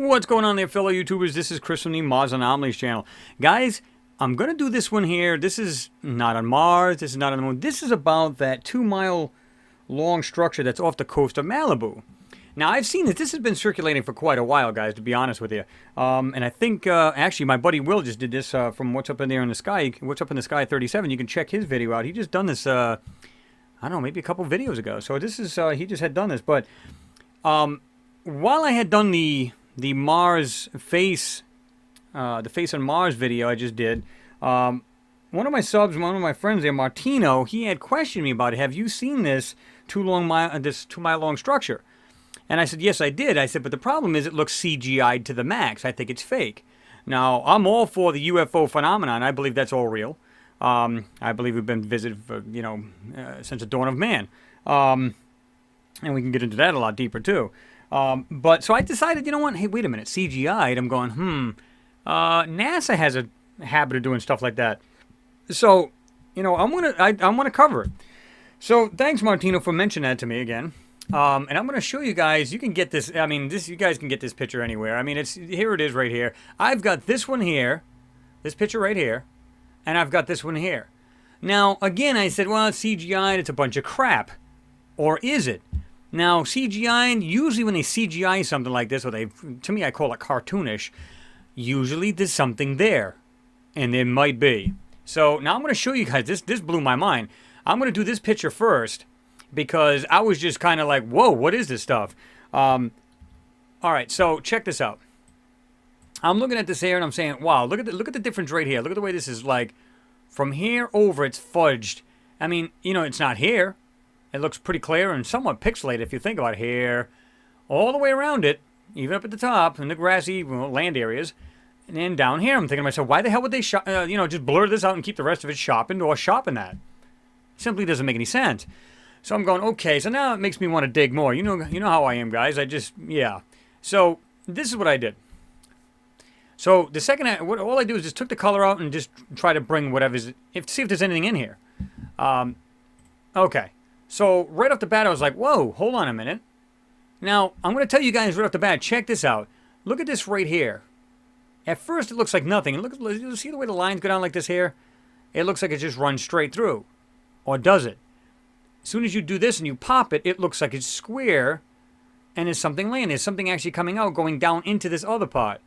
What's going on there, fellow YouTubers? This is Chris from the Mars Anomalies channel. Guys, I'm going to do this one here. This is not on Mars. This is not on the moon. This is about that 2-mile long structure that's off the coast of Malibu. Now, I've seen this. This has been circulating for quite a while, guys, to be honest with you. And I think, actually, my buddy Will just did this from What's Up in There in the Sky. What's Up in the Sky 37. You can check his video out. He just done this, I don't know, maybe a couple videos ago. So this is, he just had done this. But while I had done the Mars face, the face on Mars video I just did, one of my subs, one of my friends there, Martino, he had questioned me about it. Have you seen this 2-mile long structure? And I said, yes, I did. I said, but the problem is it looks CGI'd to the max. I think it's fake. Now, I'm all for the UFO phenomenon. I believe that's all real. I believe we've been visited, for, since the dawn of man. And we can get into that a lot deeper, too. But so I decided, you know what? Hey, wait a minute. CGI'd. I'm going, NASA has a habit of doing stuff like that. So, I'm gonna cover it. So thanks, Martino, for mentioning that to me again. And I'm gonna show you guys. You can get this. I mean, you guys can get this picture anywhere. I mean, here it is right here. I've got this one here, this picture right here, and I've got this one here. Now, again, I said, well, it's CGI'd. It's a bunch of crap, or is it? Now, CGI, usually when they CGI something like this, or to me, I call it cartoonish, usually there's something there. And there might be. So, now I'm going to show you guys, this blew my mind. I'm going to do this picture first, because I was just kind of like, whoa, what is this stuff? Alright, so check this out. I'm looking at this here, and I'm saying, wow, look at the difference right here. Look at the way this is like, from here over, it's fudged. I mean, it's not here. It looks pretty clear and somewhat pixelated if you think about it here. All the way around it, even up at the top, in the grassy land areas. And then down here, I'm thinking to myself, why the hell would they just blur this out and keep the rest of it sharpened or sharpen that? Simply doesn't make any sense. So I'm going, okay, so now it makes me want to dig more. You know how I am, guys. Yeah. So this is what I did. So the second, all I do is just took the color out and just try to bring whatever's, see if there's anything in here. Okay. So, right off the bat, I was like, whoa, hold on a minute. Now, I'm going to tell you guys right off the bat, check this out. Look at this right here. At first, it looks like nothing. And you see the way the lines go down like this here? It looks like it just runs straight through. Or does it? As soon as you do this and you pop it, it looks like it's square. And there's something laying. There's something actually coming out, going down into this other part.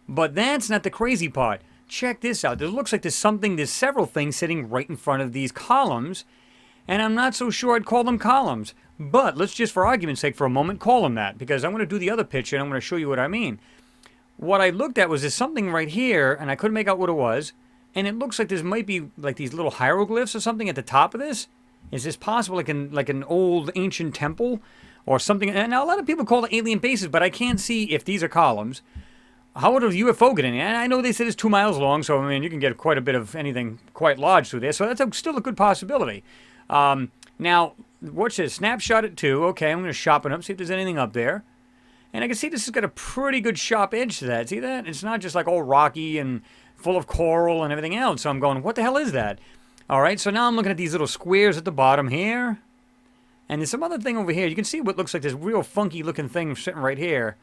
But that's not the crazy part. Check this out. It looks like there's several things sitting right in front of these columns. And I'm not so sure I'd call them columns. But let's just, for argument's sake, for a moment, call them that. Because I'm going to do the other picture, and I'm going to show you what I mean. What I looked at was there's something right here, and I couldn't make out what it was. And it looks like there might be like these little hieroglyphs or something at the top of this. Is this possible, like an old ancient temple or something? And now a lot of people call it alien bases, but I can't see if these are columns. How would a UFO get in here? And I know they said it's 2 miles long, so I mean you can get quite a bit of anything quite large through there. So that's still a good possibility. Now, watch this. Snapshot it too. Okay, I'm going to sharpen up, see if there's anything up there. And I can see this has got a pretty good sharp edge to that. See that? It's not just like all rocky and full of coral and everything else. So I'm going, what the hell is that? All right, so now I'm looking at these little squares at the bottom here. And there's some other thing over here. You can see what looks like this real funky looking thing sitting right here.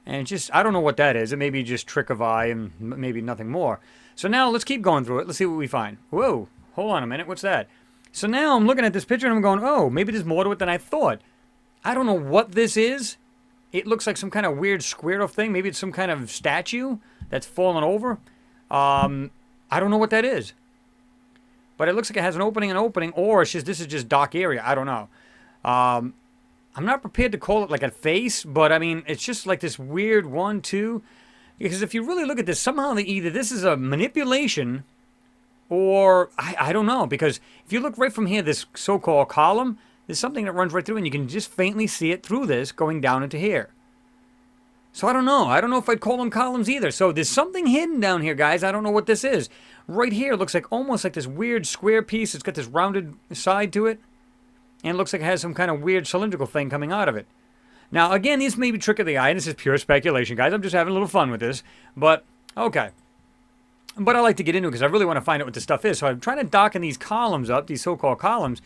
And just, I don't know what that is. It may be just trick of eye and maybe nothing more. So now let's keep going through it. Let's see what we find. Whoa, hold on a minute. What's that? So now I'm looking at this picture and I'm going, oh, maybe there's more to it than I thought. I don't know what this is. It looks like some kind of weird squared off thing. Maybe it's some kind of statue that's fallen over. I don't know what that is. But it looks like it has an opening, or this is just dark area. I don't know. I'm not prepared to call it like a face, but I mean, it's just like this weird 1, 2. Because if you really look at this, somehow either this is a manipulation, or I don't know. Because if you look right from here, this so-called column, there's something that runs right through, and you can just faintly see it through this going down into here. So I don't know. I don't know if I'd call them columns either. So there's something hidden down here, guys. I don't know what this is. Right here, it looks like almost like this weird square piece. It's got this rounded side to it. And it looks like it has some kind of weird cylindrical thing coming out of it. Now, again, these may be trick of the eye. This is pure speculation, guys. I'm just having a little fun with this. But, okay. But I like to get into it because I really want to find out what this stuff is. So I'm trying to darken these columns up, these so-called columns.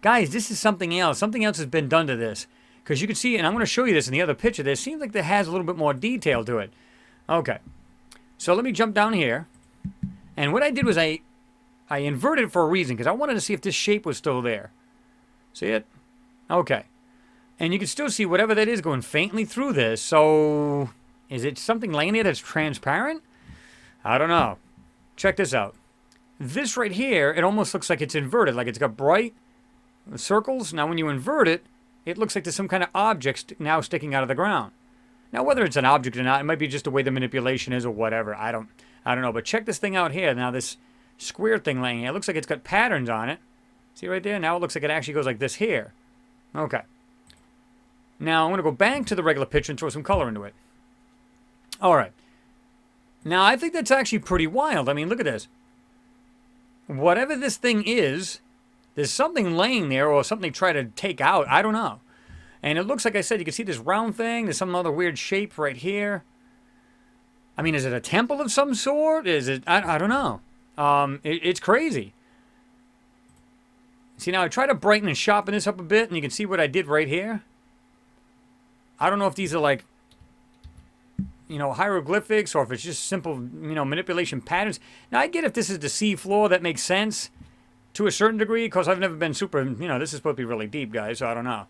Guys, this is something else. Something else has been done to this. Because you can see, and I'm going to show you this in the other picture, there seems like there has a little bit more detail to it. Okay. So let me jump down here. And what I did was I inverted it for a reason, because I wanted to see if this shape was still there. See it? Okay. And you can still see whatever that is going faintly through this. So, is it something laying there that's transparent? I don't know. Check this out. This right here, it almost looks like it's inverted, like it's got bright circles. Now when you invert it, it looks like there's some kind of object now sticking out of the ground. Now whether it's an object or not, it might be just the way the manipulation is or whatever. I don't know. But check this thing out here. Now this square thing laying here, it looks like it's got patterns on it. See right there? Now it looks like it actually goes like this here. Okay. Now I'm going to go back to the regular picture and throw some color into it. All right. Now I think that's actually pretty wild. I mean, look at this. Whatever this thing is, there's something laying there or something they try to take out. I don't know. And it looks like I said, you can see this round thing. There's some other weird shape right here. I mean, is it a temple of some sort? Is it? I don't know. It's crazy. See, now I try to brighten and sharpen this up a bit, and you can see what I did right here. I don't know if these are like, you know, hieroglyphics or if it's just simple, you know, manipulation patterns. Now, I get if this is the sea floor, that makes sense to a certain degree, because I've never been super, you know, this is supposed to be really deep, guys, so I don't know.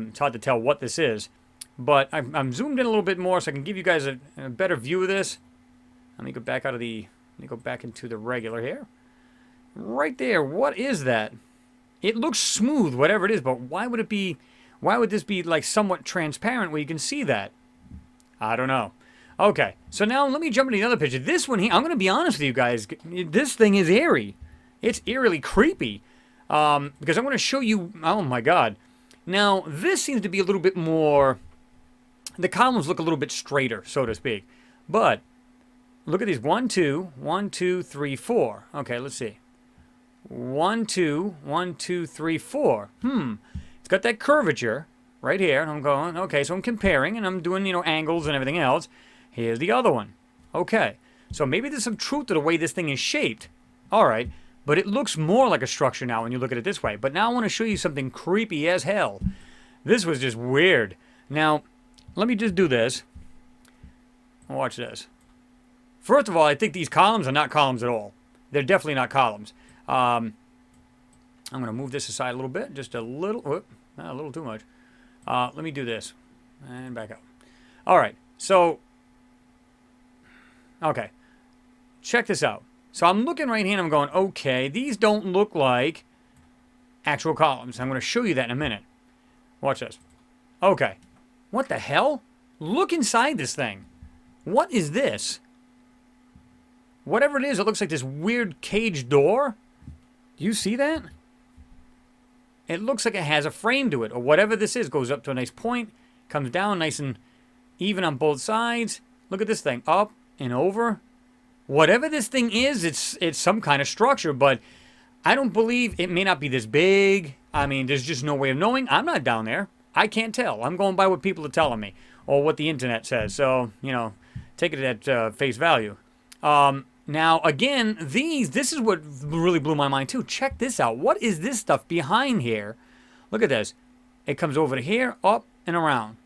It's hard to tell what this is. But I'm zoomed in a little bit more so I can give you guys a better view of this. Let me go back out of the, let me go back into the regular here. Right there, what is that? It looks smooth, whatever it is, but why would it be, why would this be like somewhat transparent where you can see that? I don't know. Okay, so now let me jump into the other picture. This one here, I'm going to be honest with you guys. This thing is eerie. It's eerily creepy. Because I'm going to show you, oh my god. Now, this seems to be a little bit more, the columns look a little bit straighter, so to speak. But, look at these, 1, 2, 1, 2, 3, 4. Okay, let's see. 1, 2, 1, 2, 3, 4. It's got that curvature right here. And I'm going, okay, so I'm comparing and I'm doing, you know, angles and everything else. Here's the other one. Okay, so maybe there's some truth to the way this thing is shaped. All right, but it looks more like a structure now when you look at it this way. But now I want to show you something creepy as hell. This was just weird. Now, let me just do this. Watch this. First of all, I think these columns are not columns at all. They're definitely not columns. I'm going to move this aside a little bit, just a little, whoop, not a little too much. Let me do this, and back up. All right, so, okay, check this out. So I'm looking right here and I'm going, okay, these don't look like actual columns. I'm going to show you that in a minute. Watch this. Okay, what the hell? Look inside this thing. What is this? Whatever it is, it looks like this weird cage door. Do you see that? It looks like it has a frame to it, or whatever this is. Goes up to a nice point, comes down nice and even on both sides. Look at this thing, up and over. Whatever this thing is, it's some kind of structure, but I don't believe it may not be this big. I mean, there's just no way of knowing. I'm not down there. I can't tell. I'm going by what people are telling me, or what the internet says. So, you know, take it at face value. Now, again, this is what really blew my mind, too. Check this out. What is this stuff behind here? Look at this. It comes over to here, up, and around.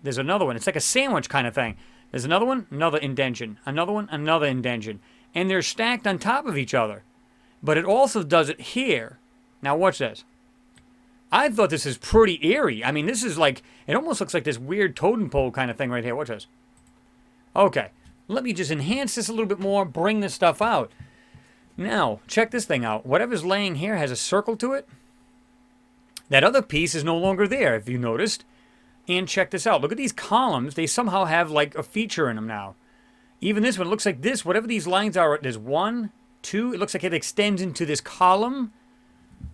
There's another one. It's like a sandwich kind of thing. There's another one, another indention. Another one, another indention. And they're stacked on top of each other. But it also does it here. Now, watch this. I thought this is pretty eerie. I mean, this is like, it almost looks like this weird totem pole kind of thing right here. Watch this. Okay. Let me just enhance this a little bit more, bring this stuff out. Now, check this thing out. Whatever's laying here has a circle to it. That other piece is no longer there, if you noticed. And check this out. Look at these columns. They somehow have like a feature in them now. Even this one looks like this. Whatever these lines are, there's 1, 2. It looks like it extends into this column.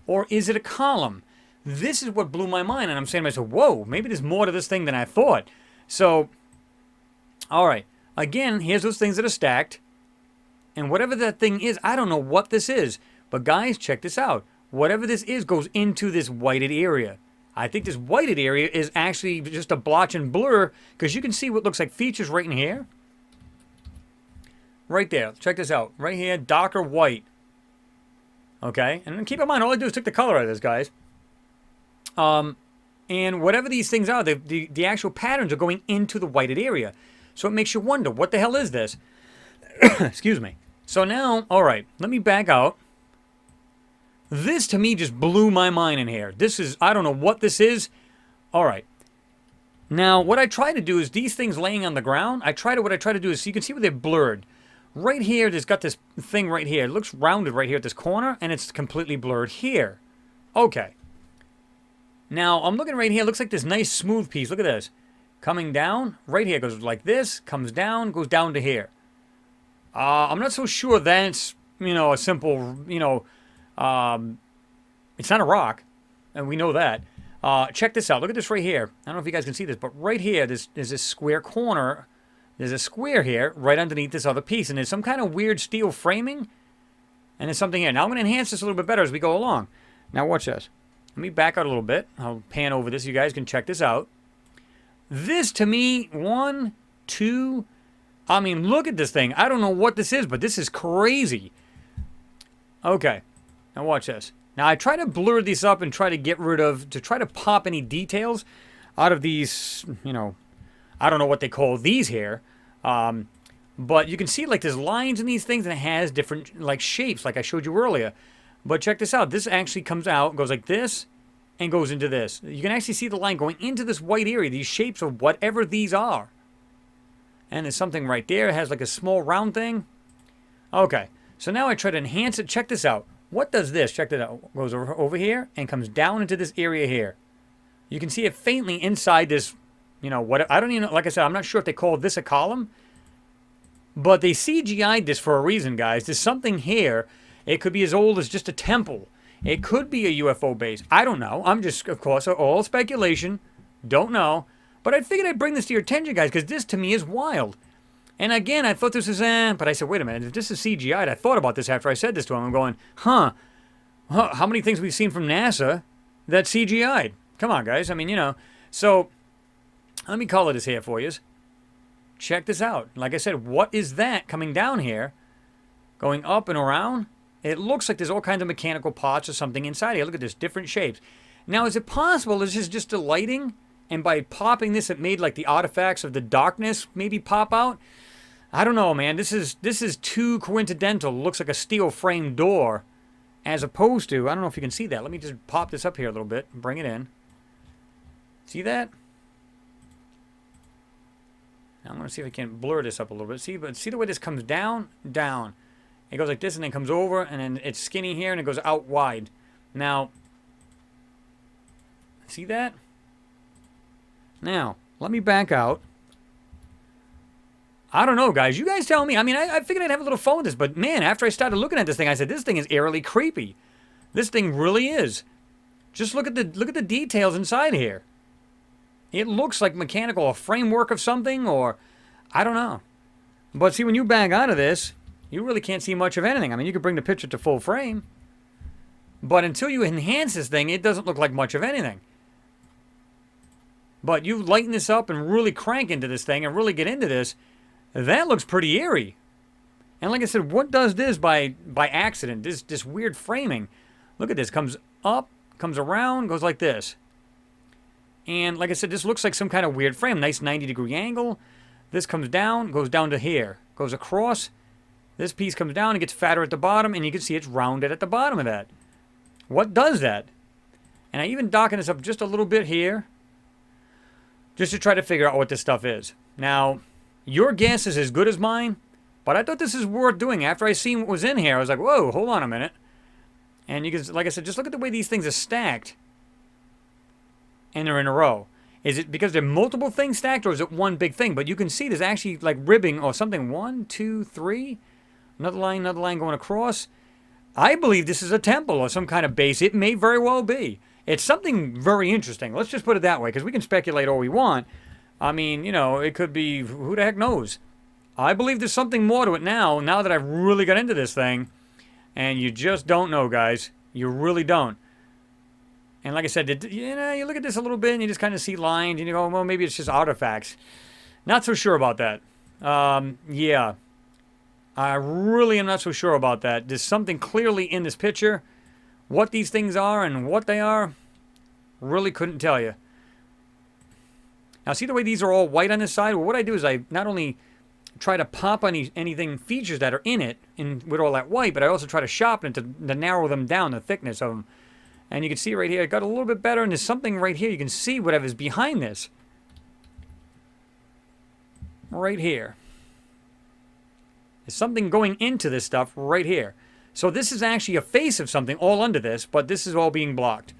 Or is it a column? This is what blew my mind. And I'm saying to myself, whoa, maybe there's more to this thing than I thought. So, all right. Again, here's those things that are stacked. And whatever that thing is, I don't know what this is. But guys, check this out. Whatever this is goes into this whited area. I think this whited area is actually just a blotch and blur, because you can see what looks like features right in here. Right there. Check this out. Right here, darker white. Okay? And keep in mind, all I do is take the color out of this, guys. And whatever these things are, the actual patterns are going into the whited area. So it makes you wonder, what the hell is this? Excuse me. So now, all right, let me back out. This, to me, just blew my mind in here. This is, I don't know what this is. All right. Now, what I try to do is these things laying on the ground, what I try to do is, so you can see where they're blurred. Right here, there's got this thing right here. It looks rounded right here at this corner, and it's completely blurred here. Okay. Now, I'm looking right here. It looks like this nice smooth piece. Look at this. Coming down. Right here goes like this. Comes down. Goes down to here. I'm not so sure that's, a simple, it's not a rock. And we know that. Check this out. Look at this right here. I don't know if you guys can see this, but right here, there's this square corner. There's a square here right underneath this other piece. And there's some kind of weird steel framing. And there's something here. Now, I'm going to enhance this a little bit better as we go along. Now, watch this. Let me back out a little bit. I'll pan over this. You guys can check this out. This, to me, 1, 2... I mean, look at this thing. I don't know what this is, but this is crazy. Okay. Now, watch this. Now, I try to blur these up and try to get rid of... to try to pop any details out of these, I don't know what they call these here. But you can see, like, there's lines in these things, and it has different, like, shapes, like I showed you earlier. But check this out. This actually comes out, goes like this, and goes into this. You can actually see the line going into this white area, these shapes of whatever these are. And there's something right there. It has like a small round thing. Okay. So now I try to enhance it. Check this out. What does this? Check that out. Goes over here and comes down into this area here. You can see it faintly inside this, what, I don't even know. Like I said, I'm not sure if they call this a column. But they CGI'd this for a reason, guys. There's something here. It could be as old as just a temple. It could be a UFO base. I don't know. I'm just, of course, all speculation. Don't know. But I figured I'd bring this to your attention, guys, because this, to me, is wild. And again, I thought this was, but I said, wait a minute. If this is CGI'd, I thought about this after I said this to him. I'm going, how many things we've seen from NASA that's CGI'd? Come on, guys. I mean, So, let me color this here for you. Check this out. Like I said, what is that coming down here? Going up and around? It looks like there's all kinds of mechanical parts or something inside here. Look at this, different shapes. Now, is it possible this is just the lighting? And by popping this, it made like the artifacts of the darkness maybe pop out? I don't know, man. This is too coincidental. It looks like a steel frame door. As opposed to, I don't know if you can see that. Let me just pop this up here a little bit and bring it in. See that? Now, I'm going to see if I can blur this up a little bit. See the way this comes down? Down. It goes like this and then comes over and then it's skinny here and it goes out wide. Now, see that? Now, let me back out. I don't know, guys. You guys tell me. I mean, I figured I'd have a little fun with this, but man, after I started looking at this thing, I said, this thing is eerily creepy. This thing really is. Just look at the details inside here. It looks like mechanical, a framework of something, or I don't know. But see, when you back out of this, you really can't see much of anything. I mean, you could bring the picture to full frame, but until you enhance this thing, it doesn't look like much of anything. But you lighten this up and really crank into this thing and really get into this, that looks pretty eerie. And like I said, what does this by accident? This weird framing. Look at this. Comes up, comes around, goes like this. And like I said, this looks like some kind of weird frame. Nice 90-degree angle. This comes down, goes down to here. Goes across. This piece comes down and gets fatter at the bottom, and you can see it's rounded at the bottom of that. What does that? And I even darken this up just a little bit here, just to try to figure out what this stuff is. Now, your guess is as good as mine, but I thought this is worth doing. After I seen what was in here, I was like, whoa, hold on a minute. And you can, like I said, just look at the way these things are stacked. And they're in a row. Is it because there are multiple things stacked, or is it one big thing? But you can see there's actually like ribbing or something. 1, 2, 3. Another line going across. I believe this is a temple or some kind of base. It may very well be. It's something very interesting. Let's just put it that way, because we can speculate all we want. I mean, it could be, who the heck knows? I believe there's something more to it now that I've really got into this thing. And you just don't know, guys. You really don't. And like I said, you look at this a little bit and you just kind of see lines and you go, well, maybe it's just artifacts. Not so sure about that. Yeah. I really am not so sure about that. There's something clearly in this picture. What these things are and what they are, really couldn't tell you. Now, see the way these are all white on this side? Well, what I do is I not only try to pop on anything features that are in it with all that white, but I also try to sharpen it to narrow them down, the thickness of them. And you can see right here, it got a little bit better, and there's something right here. You can see whatever's behind this. Right here. There's something going into this stuff right here. So this is actually a face of something all under this, but this is all being blocked.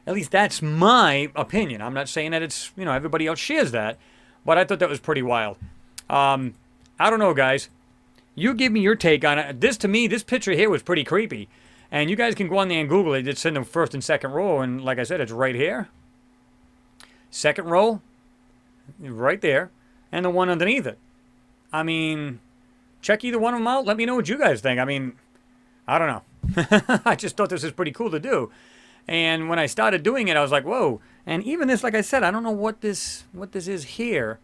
At least that's my opinion. I'm not saying that it's, you know, everybody else shares that, but I thought that was pretty wild. I don't know, guys. You give me your take on it. This, to me, this picture here was pretty creepy. And you guys can go on there and Google it. It's in the first and second row, and like I said, it's right here. Second row, right there, and the one underneath it. I mean, check either one of them out. Let me know what you guys think. I mean, I don't know. I just thought this was pretty cool to do. And when I started doing it, I was like, whoa. And even this, like I said, I don't know what this is here.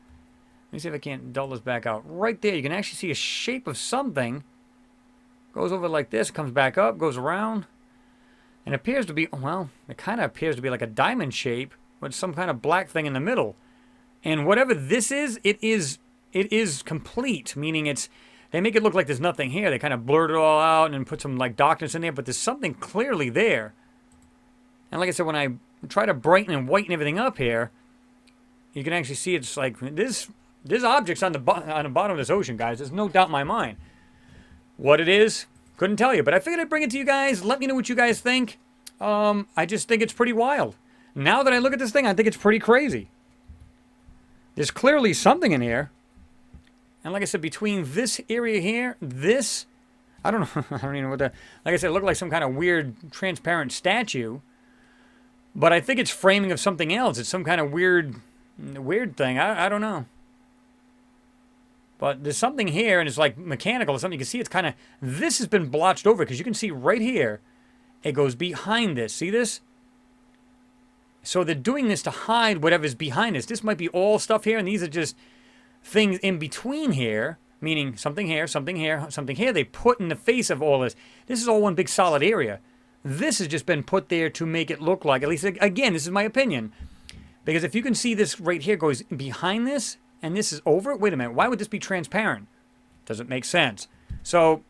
Let me see if I can't dull this back out. Right there, you can actually see a shape of something. Goes over like this, comes back up, goes around. And appears to be, well, it kind of appears to be like a diamond shape with some kind of black thing in the middle. And whatever this is, it is complete, meaning they make it look like there's nothing here. They kind of blurred it all out and then put some like darkness in there, but there's something clearly there. And like I said, when I try to brighten and whiten everything up here, you can actually see it's like there's objects on the bottom of this ocean, guys. There's no doubt in my mind. What it is, couldn't tell you, but I figured I'd bring it to you guys. Let me know what you guys think. I just think it's pretty wild. Now that I look at this thing, I think it's pretty crazy. There's clearly something in here. And like I said, between this area here, this, I don't know, I don't even know what that, like I said, it looked like some kind of weird transparent statue. But I think it's framing of something else. It's some kind of weird thing. I don't know. But there's something here, and it's like mechanical or something. You can see it's kind of, this has been blotched over, because you can see right here, it goes behind this. See this? So they're doing this to hide whatever's behind this. This might be all stuff here, and these are just things in between here, meaning something here, something here, something here. They put in the face of all this. This is all one big solid area. This has just been put there to make it look like, at least, again, this is my opinion. Because if you can see this right here goes behind this, and this is over it, wait a minute, why would this be transparent? Doesn't make sense. So,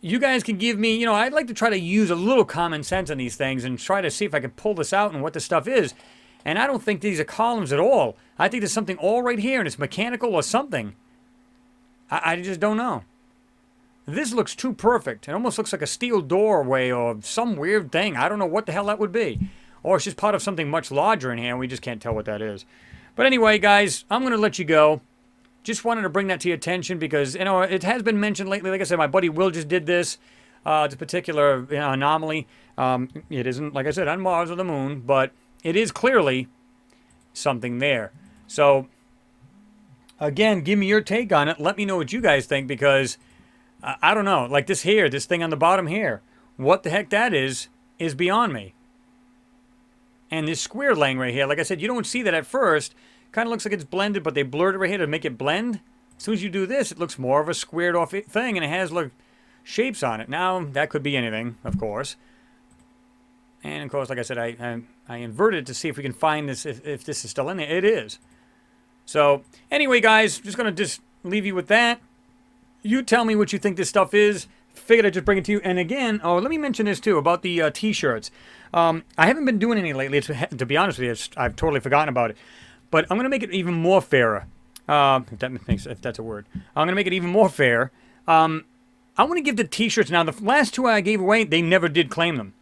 you guys can give me, you know, I'd like to try to use a little common sense on these things and try to see if I can pull this out and what this stuff is. And I don't think these are columns at all. I think there's something all right here, and it's mechanical or something. I just don't know. This looks too perfect. It almost looks like a steel doorway or some weird thing. I don't know what the hell that would be. Or it's just part of something much larger in here, and we just can't tell what that is. But anyway, guys, I'm going to let you go. Just wanted to bring that to your attention because, you know, it has been mentioned lately. Like I said, my buddy Will just did this. It's a particular anomaly. It isn't, like I said, on Mars or the moon, but it is clearly something there. So, again, give me your take on it. Let me know what you guys think because, I don't know. Like this here, this thing on the bottom here. What the heck that is beyond me. And this square laying right here, like I said, you don't see that at first. Kind of looks like it's blended, but they blurred it right here to make it blend. As soon as you do this, it looks more of a squared off thing, and it has, look, shapes on it. Now, that could be anything, of course. And, of course, like I said, I inverted it to see if we can find this, if this is still in there. It is. So, anyway, guys, just going to just leave you with that. You tell me what you think this stuff is. Figured I'd just bring it to you. And again, oh, let me mention this too about the T-shirts. I haven't been doing any lately. To be honest with you, I've totally forgotten about it. But I'm going to make it even more fairer. If that's a word. I'm going to make it even more fair. I want to give the T-shirts now. The last two I gave away, they never did claim them.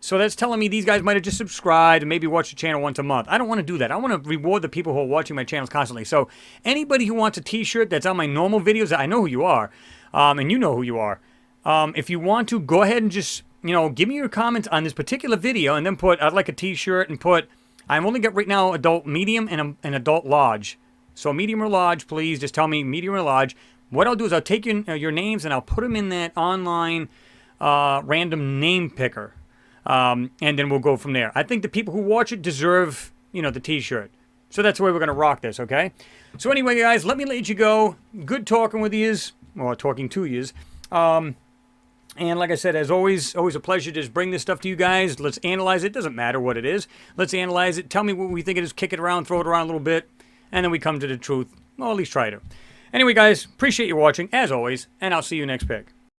So that's telling me these guys might have just subscribed and maybe watched the channel once a month. I don't want to do that. I want to reward the people who are watching my channels constantly. So anybody who wants a T-shirt that's on my normal videos, I know who you are. And you know who you are. If you want to, go ahead and just, you know, give me your comments on this particular video and then put, I'd like a T-shirt and put, I've only got right now adult medium and an adult large. So medium or large, please just tell me medium or large. What I'll do is I'll take your names and I'll put them in that online random name picker. And then we'll go from there. I think the people who watch it deserve, you know, the T-shirt. So that's the way we're going to rock this, okay? So anyway, guys, let me let you go. Good talking with yous. Well, talking to yous. And like I said, as always a pleasure to just bring this stuff to you guys. Let's analyze it. Doesn't matter what it is. Let's analyze it. Tell me what we think it is. Kick it around. Throw it around a little bit. and then we come to the truth. Well, at least try to. Anyway, guys, appreciate you watching, as always, and I'll see you next pick.